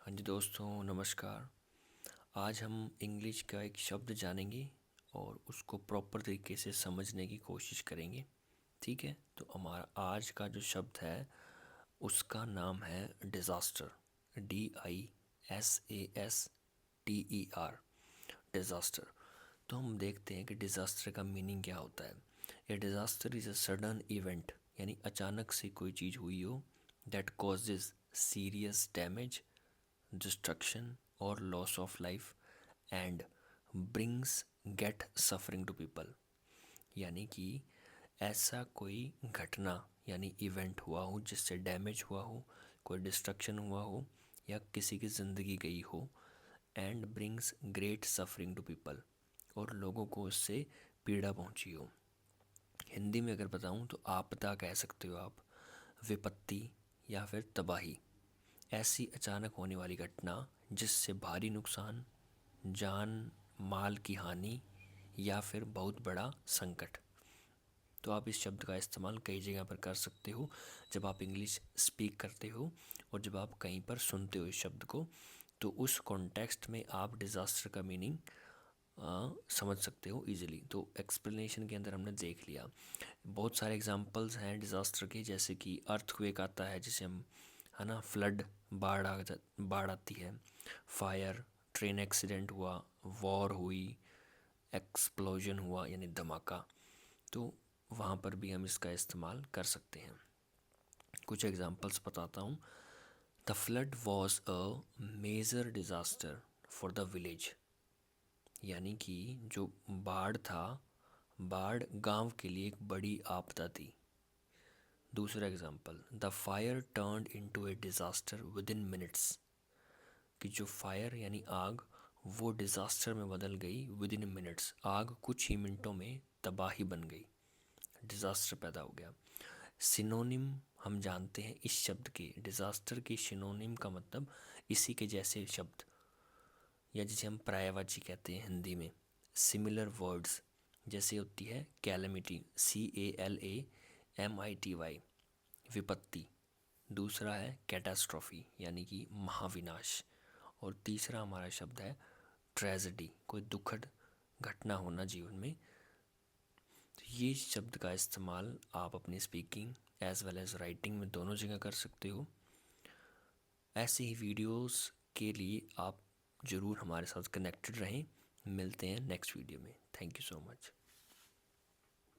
हाँ जी दोस्तों, नमस्कार। आज हम इंग्लिश का एक शब्द जानेंगे और उसको प्रॉपर तरीके से समझने की कोशिश करेंगे। ठीक है, तो हमारा आज का जो शब्द है उसका नाम है डिज़ास्टर। DISASTER, disaster. तो हम देखते हैं कि डिज़ास्टर का मीनिंग क्या होता है। A disaster is a sudden event, यानी अचानक से कोई चीज़ हुई हो that causes serious damage, destruction or loss of life and brings get suffering to people। यानी कि ऐसा कोई घटना यानी इवेंट हुआ हो जिससे डैमेज हुआ हो, कोई डिस्ट्रक्शन हुआ हो या किसी की ज़िंदगी गई हो, and brings great suffering to people, और लोगों को उससे पीड़ा पहुंची हो। हिंदी में अगर बताऊं तो आपदा कह सकते हो आप, विपत्ति या फिर तबाही। ऐसी अचानक होने वाली घटना जिससे भारी नुकसान, जान माल की हानि या फिर बहुत बड़ा संकट। तो आप इस शब्द का इस्तेमाल कई जगह पर कर सकते हो, जब आप इंग्लिश स्पीक करते हो और जब आप कहीं पर सुनते हो इस शब्द को, तो उस कॉन्टेक्स्ट में आप डिज़ास्टर का मीनिंग समझ सकते हो इजीली। तो एक्सप्लेनेशन के अंदर हमने देख लिया, बहुत सारे एग्जांपल्स हैं डिज़ास्टर के, जैसे कि अर्थक्वेक आता है जिसे हम, है ना, फ्लड, बाढ़ आती है, फायर, ट्रेन एक्सीडेंट हुआ, वॉर हुई, एक्सप्लोजन हुआ यानी धमाका। तो वहाँ पर भी हम इसका इस्तेमाल कर सकते हैं। कुछ एग्जांपल्स बताता हूँ। The flood was a major disaster for the village, यानी कि जो बाढ़ था, बाढ़ गांव के लिए एक बड़ी आपदा थी। दूसरा example, the fire turned into A disaster with in minutes, कि जो फायर यानी आग, वो डिज़ास्टर में बदल गई विद इन मिनट्स। आग कुछ ही मिनटों में तबाही बन गई, डिज़ास्टर पैदा हो गया। सिनोनिम हम जानते हैं इस शब्द के, डिज़ास्टर के सिनोनिम का मतलब इसी के जैसे शब्द, या जिसे हम पर्यायवाची कहते हैं हिंदी में, सिमिलर वर्ड्स। जैसे होती है कैलेमिटी, CALAMITY, विपत्ति। दूसरा है कैटास्ट्रॉफी यानी कि महाविनाश। और तीसरा हमारा शब्द है ट्रेजेडी, कोई दुखद घटना होना जीवन में। तो ये शब्द का इस्तेमाल आप अपनी speaking as well as writing में दोनों जगह कर सकते हो। ऐसे ही वीडियोस के लिए आप ज़रूर हमारे साथ कनेक्टेड रहें। मिलते हैं नेक्स्ट वीडियो में। Thank you so much.